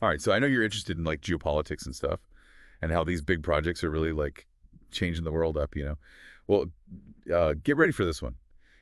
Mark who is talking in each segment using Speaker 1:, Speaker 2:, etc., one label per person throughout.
Speaker 1: All right, so I know you're interested in like geopolitics and stuff and how these big projects are really like changing the world up. Well, get ready for this one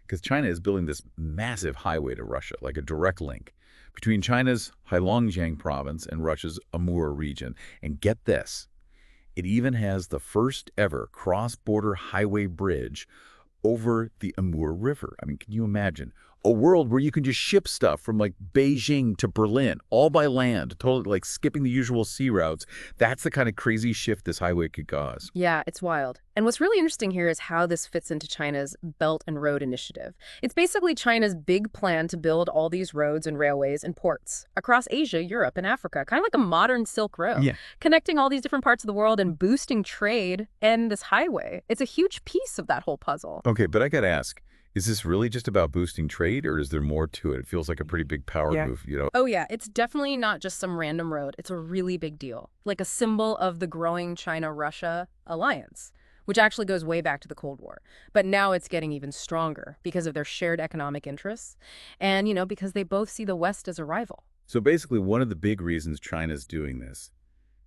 Speaker 1: because China is building this massive highway to Russia, like a direct link between China's Heilongjiang province and Russia's Amur region. And get this, it even has the first ever cross-border highway bridge over the Amur River. I mean, can you imagine a world where you can just ship stuff from like Beijing to Berlin, all by land, totally like skipping the usual sea routes? That's the kind of crazy shift this highway could cause.
Speaker 2: Yeah, it's wild. And what's really interesting here is how this fits into China's Belt and Road Initiative. It's basically China's big plan to build all these roads and railways and ports across Asia, Europe, and Africa, kind of like a modern Silk Road,
Speaker 1: Yeah.
Speaker 2: connecting all these different parts of the world and boosting trade and this highway. It's a huge piece of that whole puzzle.
Speaker 1: Okay, but I got to ask, is this really just about boosting trade or is there more to it? It feels like a pretty big power move.
Speaker 2: Oh yeah, it's definitely not just some random road. It's a really big deal, like a symbol of the growing China-Russia alliance, which actually goes way back to the Cold War. But now it's getting even stronger because of their shared economic interests and, because they both see the West as a rival.
Speaker 1: So basically, one of the big reasons China's doing this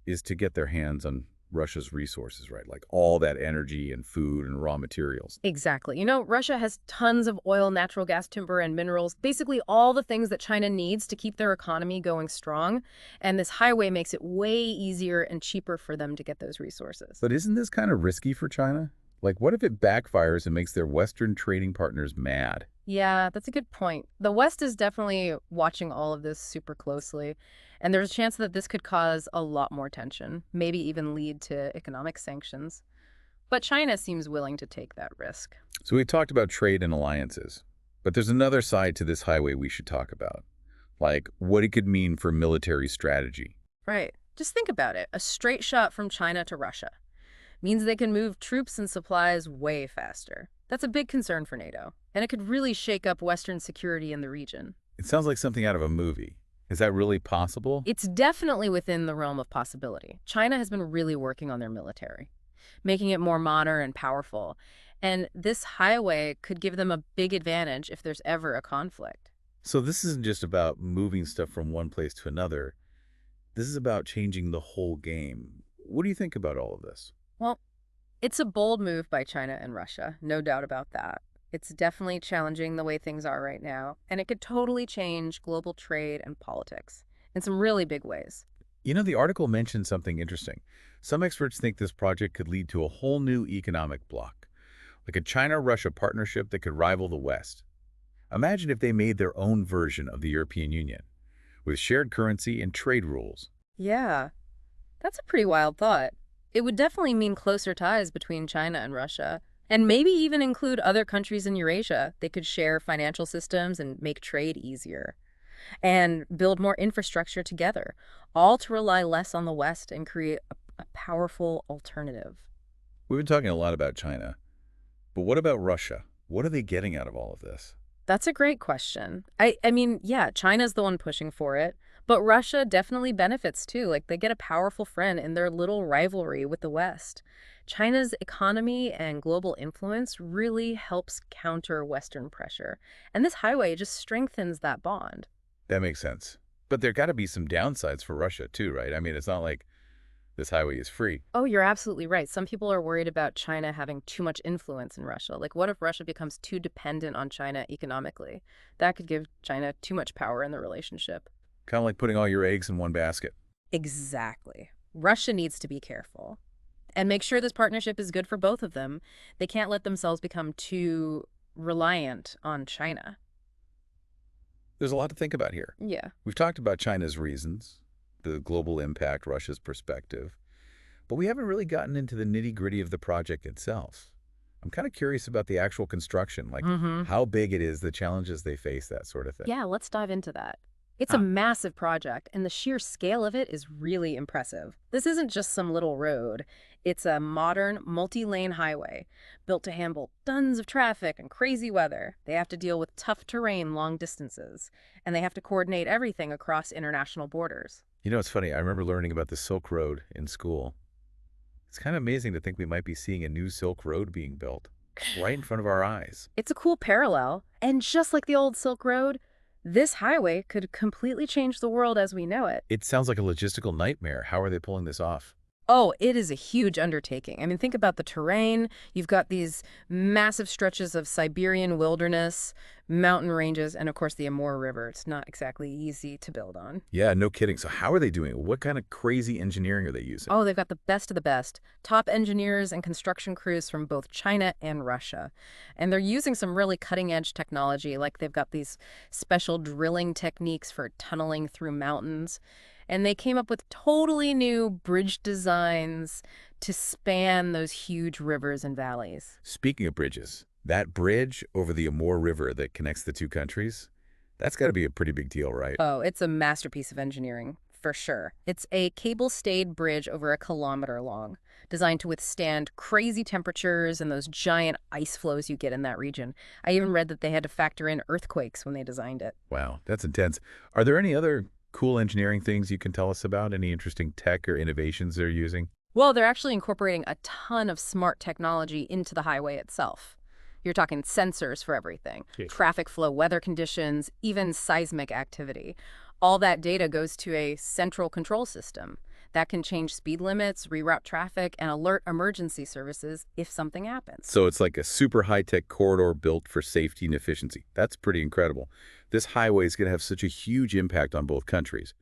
Speaker 1: is to get their hands on Russia's resources, right? Like all that energy and food and raw materials.
Speaker 2: Exactly. Russia has tons of oil, natural gas, timber, and minerals, basically all the things that China needs to keep their economy going strong. And this highway makes it way easier and cheaper for them to get those resources.
Speaker 1: But isn't this kind of risky for China? Like, what if it backfires and makes their Western trading partners mad?
Speaker 2: Yeah, that's a good point. The West is definitely watching all of this super closely, and there's a chance that this could cause a lot more tension, maybe even lead to economic sanctions. But China seems willing to take that risk.
Speaker 1: So we talked about trade and alliances, but there's another side to this highway we should talk about, like what it could mean for military strategy.
Speaker 2: Right. Just think about it. A straight shot from China to Russia means they can move troops and supplies way faster. That's a big concern for NATO, and it could really shake up Western security in the region.
Speaker 1: It sounds like something out of a movie. Is that really possible?
Speaker 2: It's definitely within the realm of possibility. China has been really working on their military, making it more modern and powerful. And this highway could give them a big advantage if there's ever a conflict.
Speaker 1: So this isn't just about moving stuff from one place to another. This is about changing the whole game. What do you think about all of this?
Speaker 2: Well, it's a bold move by China and Russia, no doubt about that. It's definitely challenging the way things are right now, and it could totally change global trade and politics in some really big ways.
Speaker 1: The article mentioned something interesting. Some experts think this project could lead to a whole new economic bloc, like a China-Russia partnership that could rival the West. Imagine if they made their own version of the European Union, with shared currency and trade rules.
Speaker 2: Yeah, that's a pretty wild thought. It would definitely mean closer ties between China and Russia, and maybe even include other countries in Eurasia. They could share financial systems and make trade easier, and build more infrastructure together, all to rely less on the West and create a powerful alternative.
Speaker 1: We've been talking a lot about China, but what about Russia? What are they getting out of all of this?
Speaker 2: That's a great question. I mean, yeah, China's the one pushing for it, but Russia definitely benefits too. Like they get a powerful friend in their little rivalry with the West. China's economy and global influence really helps counter Western pressure, and this highway just strengthens that bond.
Speaker 1: That makes sense. But there got to be some downsides for Russia too, right? I mean, it's not like this highway is free.
Speaker 2: Oh, you're absolutely right. Some people are worried about China having too much influence in Russia. Like, what if Russia becomes too dependent on China economically? That could give China too much power in the relationship.
Speaker 1: Kind of like putting all your eggs in one basket.
Speaker 2: Exactly. Russia needs to be careful and make sure this partnership is good for both of them. They can't let themselves become too reliant on China.
Speaker 1: There's a lot to think about here.
Speaker 2: Yeah.
Speaker 1: We've talked about China's reasons, the global impact, Russia's perspective, but we haven't really gotten into the nitty-gritty of the project itself. I'm kind of curious about the actual construction, like how big it is, the challenges they face, that sort of thing.
Speaker 2: Yeah, let's dive into that. It's a
Speaker 1: Huh.
Speaker 2: massive project, and the sheer scale of it is really impressive. This isn't just some little road. It's a modern, multi-lane highway built to handle tons of traffic and crazy weather. They have to deal with tough terrain long distances, and they have to coordinate everything across international borders.
Speaker 1: It's funny. I remember learning about the Silk Road in school. It's kind of amazing to think we might be seeing a new Silk Road being built right in front of our eyes.
Speaker 2: It's a cool parallel, and just like the old Silk Road, This highway could completely change the world as we know it.
Speaker 1: It sounds like a logistical nightmare. How are they pulling this off?
Speaker 2: Oh, it is a huge undertaking. I mean, think about the terrain. You've got these massive stretches of Siberian wilderness, mountain ranges, and of course the Amur River. It's not exactly easy to build on.
Speaker 1: Yeah, no kidding. So how are they doing it? What kind of crazy engineering are they using?
Speaker 2: Oh, they've got the best of the best. Top engineers and construction crews from both China and Russia. And they're using some really cutting-edge technology, like they've got these special drilling techniques for tunneling through mountains. And they came up with totally new bridge designs to span those huge rivers and valleys.
Speaker 1: Speaking of bridges, that bridge over the Amur River that connects the two countries, that's got to be a pretty big deal, right?
Speaker 2: Oh, it's a masterpiece of engineering, for sure. It's a cable-stayed bridge over a kilometer long, designed to withstand crazy temperatures and those giant ice flows you get in that region. I even read that they had to factor in earthquakes when they designed it.
Speaker 1: Wow, that's intense. Are there any other cool engineering things you can tell us about? Any interesting tech or innovations they're using?
Speaker 2: Well, they're actually incorporating a ton of smart technology into the highway itself. You're talking sensors for everything,
Speaker 1: Okay.
Speaker 2: traffic flow, weather conditions, even seismic activity. All that data goes to a central control system that can change speed limits, reroute traffic, and alert emergency services if something happens.
Speaker 1: So it's like a super high-tech corridor built for safety and efficiency. That's pretty incredible. This highway is going to have such a huge impact on both countries.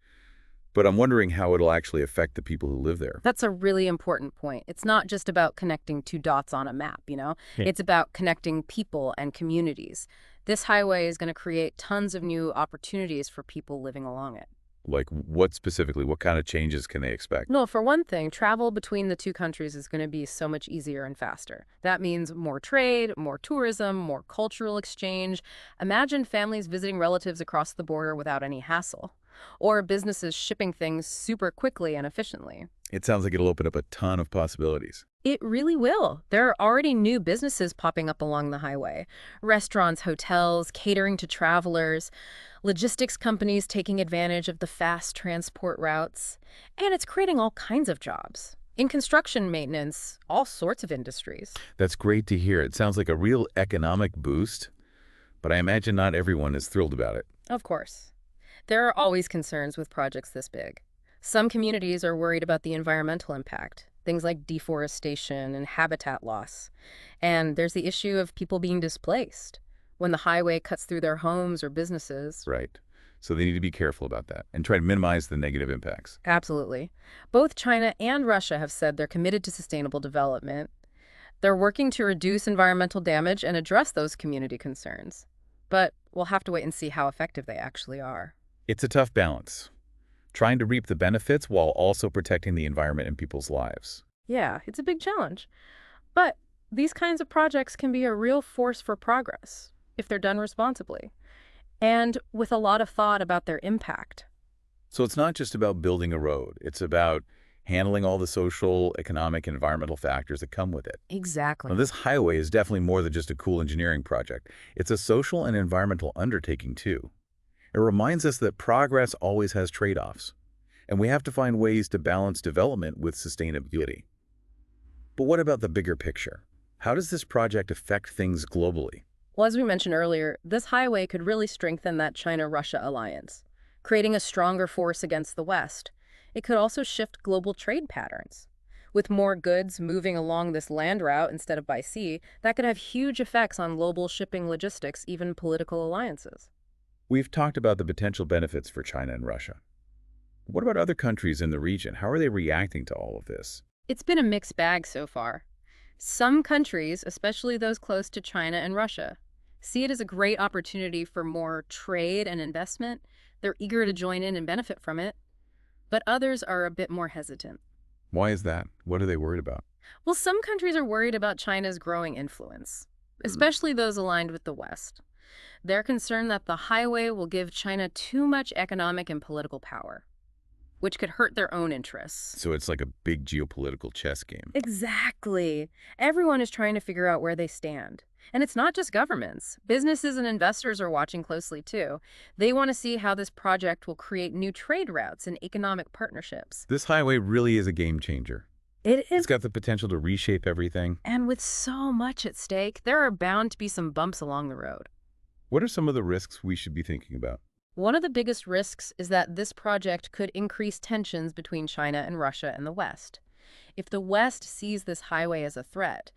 Speaker 1: But I'm wondering how it'll actually affect the people who live there.
Speaker 2: That's a really important point. It's not just about connecting two dots on a map, you know?
Speaker 1: Yeah.
Speaker 2: It's about connecting people and communities. This highway is going to create tons of new opportunities for people living along it.
Speaker 1: Like what specifically? What kind of changes can they expect?
Speaker 2: No, for one thing, travel between the two countries is going to be so much easier and faster. That means more trade, more tourism, more cultural exchange. Imagine families visiting relatives across the border without any hassle, or businesses shipping things super quickly and efficiently.
Speaker 1: It sounds like it'll open up a ton of possibilities.
Speaker 2: It really will. There are already new businesses popping up along the highway. Restaurants, hotels, catering to travelers, logistics companies taking advantage of the fast transport routes. And it's creating all kinds of jobs. In construction maintenance, all sorts of industries.
Speaker 1: That's great to hear. It sounds like a real economic boost, but I imagine not everyone is thrilled about it.
Speaker 2: Of course. There are always concerns with projects this big. Some communities are worried about the environmental impact, things like deforestation and habitat loss. And there's the issue of people being displaced when the highway cuts through their homes or businesses.
Speaker 1: Right. So they need to be careful about that and try to minimize the negative impacts.
Speaker 2: Absolutely. Both China and Russia have said they're committed to sustainable development. They're working to reduce environmental damage and address those community concerns. But we'll have to wait and see how effective they actually are.
Speaker 1: It's a tough balance, trying to reap the benefits while also protecting the environment and people's lives.
Speaker 2: Yeah, it's a big challenge. But these kinds of projects can be a real force for progress if they're done responsibly and with a lot of thought about their impact.
Speaker 1: So it's not just about building a road. It's about handling all the social, economic, and environmental factors that come with it.
Speaker 2: Exactly.
Speaker 1: Now, this highway is definitely more than just a cool engineering project. It's a social and environmental undertaking, too. It reminds us that progress always has trade-offs, and we have to find ways to balance development with sustainability. But what about the bigger picture? How does this project affect things globally?
Speaker 2: Well, as we mentioned earlier, this highway could really strengthen that China-Russia alliance, creating a stronger force against the West. It could also shift global trade patterns. With more goods moving along this land route instead of by sea, that could have huge effects on global shipping logistics, even political alliances.
Speaker 1: We've talked about the potential benefits for China and Russia. What about other countries in the region? How are they reacting to all of this?
Speaker 2: It's been a mixed bag so far. Some countries, especially those close to China and Russia, see it as a great opportunity for more trade and investment. They're eager to join in and benefit from it. But others are a bit more hesitant.
Speaker 1: Why is that? What are they worried about?
Speaker 2: Well, some countries are worried about China's growing influence, especially those aligned with the West. They're concerned that the highway will give China too much economic and political power, which could hurt their own interests.
Speaker 1: So it's like a big geopolitical chess game.
Speaker 2: Exactly. Everyone is trying to figure out where they stand. And it's not just governments. Businesses and investors are watching closely, too. They want to see how this project will create new trade routes and economic partnerships.
Speaker 1: This highway really is a game changer.
Speaker 2: It
Speaker 1: It's
Speaker 2: is.
Speaker 1: got the potential to reshape everything.
Speaker 2: And with so much at stake, there are bound to be some bumps along the road.
Speaker 1: What are some of the risks we should be thinking about?
Speaker 2: One of the biggest risks is that this project could increase tensions between China and Russia and the West. If the West sees this highway as a threat,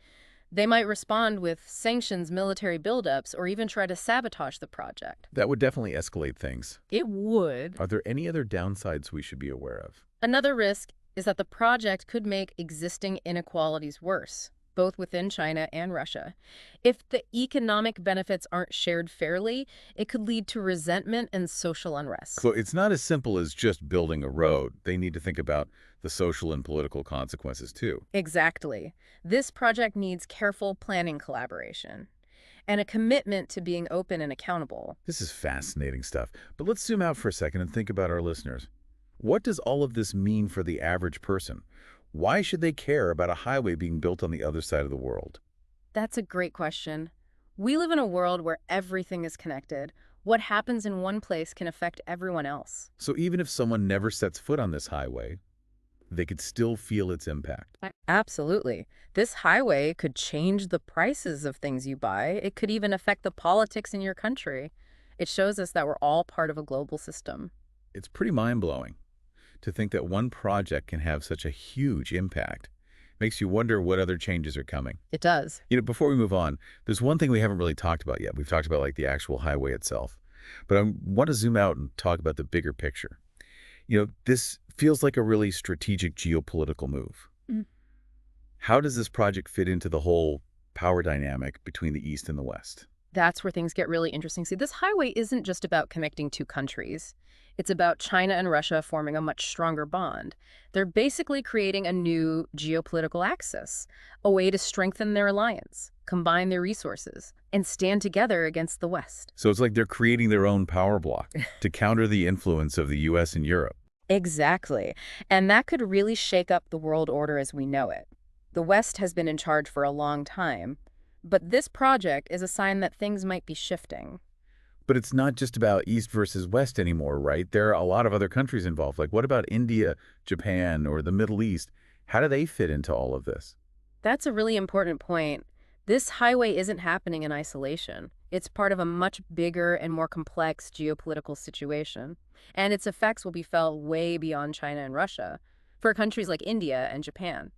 Speaker 2: they might respond with sanctions, military buildups, or even try to sabotage the project.
Speaker 1: That would definitely escalate things.
Speaker 2: It would.
Speaker 1: Are there any other downsides we should be aware of?
Speaker 2: Another risk is that the project could make existing inequalities worse, both within China and Russia. If the economic benefits aren't shared fairly, it could lead to resentment and social unrest.
Speaker 1: So it's not as simple as just building a road. They need to think about the social and political consequences too.
Speaker 2: Exactly. This project needs careful planning collaboration and a commitment to being open and accountable.
Speaker 1: This is fascinating stuff. But let's zoom out for a second and think about our listeners. What does all of this mean for the average person? Why should they care about a highway being built on the other side of the world?
Speaker 2: That's a great question. We live in a world where everything is connected. What happens in one place can affect everyone else.
Speaker 1: So even if someone never sets foot on this highway, they could still feel its impact.
Speaker 2: Absolutely. This highway could change the prices of things you buy. It could even affect the politics in your country. It shows us that we're all part of a global system.
Speaker 1: It's pretty mind-blowing to think that one project can have such a huge impact. Makes you wonder what other changes are coming.
Speaker 2: It does.
Speaker 1: Before we move on, there's one thing we haven't really talked about yet. We've talked about like the actual highway itself. But I want to zoom out and talk about the bigger picture. This feels like a really strategic geopolitical move.
Speaker 2: Mm.
Speaker 1: How does this project fit into the whole power dynamic between the East and the West?
Speaker 2: That's where things get really interesting. See, this highway isn't just about connecting two countries. It's about China and Russia forming a much stronger bond. They're basically creating a new geopolitical axis, a way to strengthen their alliance, combine their resources, and stand together against the West.
Speaker 1: So it's like they're creating their own power block to counter the influence of the U.S. and Europe.
Speaker 2: Exactly. And that could really shake up the world order as we know it. The West has been in charge for a long time, but this project is a sign that things might be shifting.
Speaker 1: But it's not just about East versus West anymore, right? There are a lot of other countries involved. Like what about India, Japan, or the Middle East? How do they fit into all of this?
Speaker 2: That's a really important point. This highway isn't happening in isolation. It's part of a much bigger and more complex geopolitical situation. And its effects will be felt way beyond China and Russia for countries like India and Japan,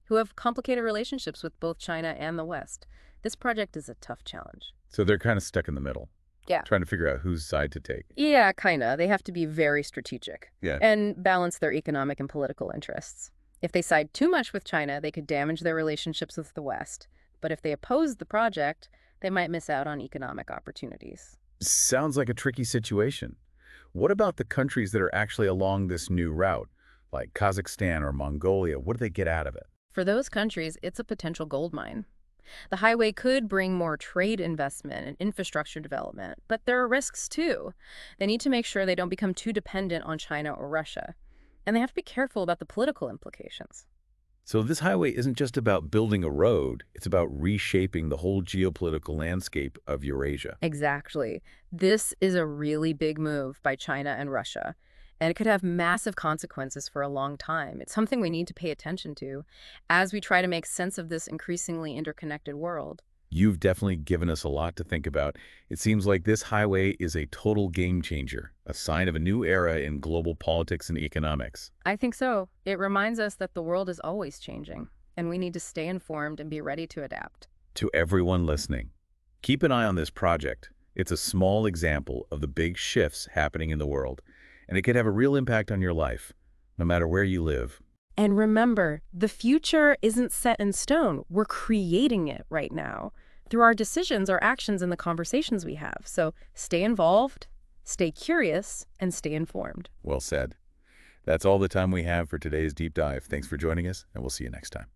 Speaker 2: who have complicated relationships with both China and the West. This project is a tough challenge.
Speaker 1: So they're kind of stuck in the middle.
Speaker 2: Yeah.
Speaker 1: Trying to figure out whose side to take.
Speaker 2: Yeah, kinda. They have to be very strategic.
Speaker 1: Yeah.
Speaker 2: And balance their economic and political interests. If they side too much with China, they could damage their relationships with the West. But if they oppose the project, they might miss out on economic opportunities.
Speaker 1: Sounds like a tricky situation. What about the countries that are actually along this new route, like Kazakhstan or Mongolia? What do they get out of it?
Speaker 2: For those countries, it's a potential gold mine. The highway could bring more trade investment and infrastructure development, but there are risks too. They need to make sure they don't become too dependent on China or Russia. And they have to be careful about the political implications.
Speaker 1: So this highway isn't just about building a road, it's about reshaping the whole geopolitical landscape of Eurasia.
Speaker 2: Exactly. This is a really big move by China and Russia, and it could have massive consequences for a long time. It's something we need to pay attention to as we try to make sense of this increasingly interconnected world.
Speaker 1: You've definitely given us a lot to think about. It seems like this highway is a total game changer, a sign of a new era in global politics and economics.
Speaker 2: I think so. It reminds us that the world is always changing, and we need to stay informed and be ready to adapt.
Speaker 1: To everyone listening, keep an eye on this project. It's a small example of the big shifts happening in the world, and it could have a real impact on your life, no matter where you live.
Speaker 2: And remember, the future isn't set in stone. We're creating it right now through our decisions, our actions, and the conversations we have. So stay involved, stay curious, and stay informed.
Speaker 1: Well said. That's all the time we have for today's deep dive. Thanks for joining us, and we'll see you next time.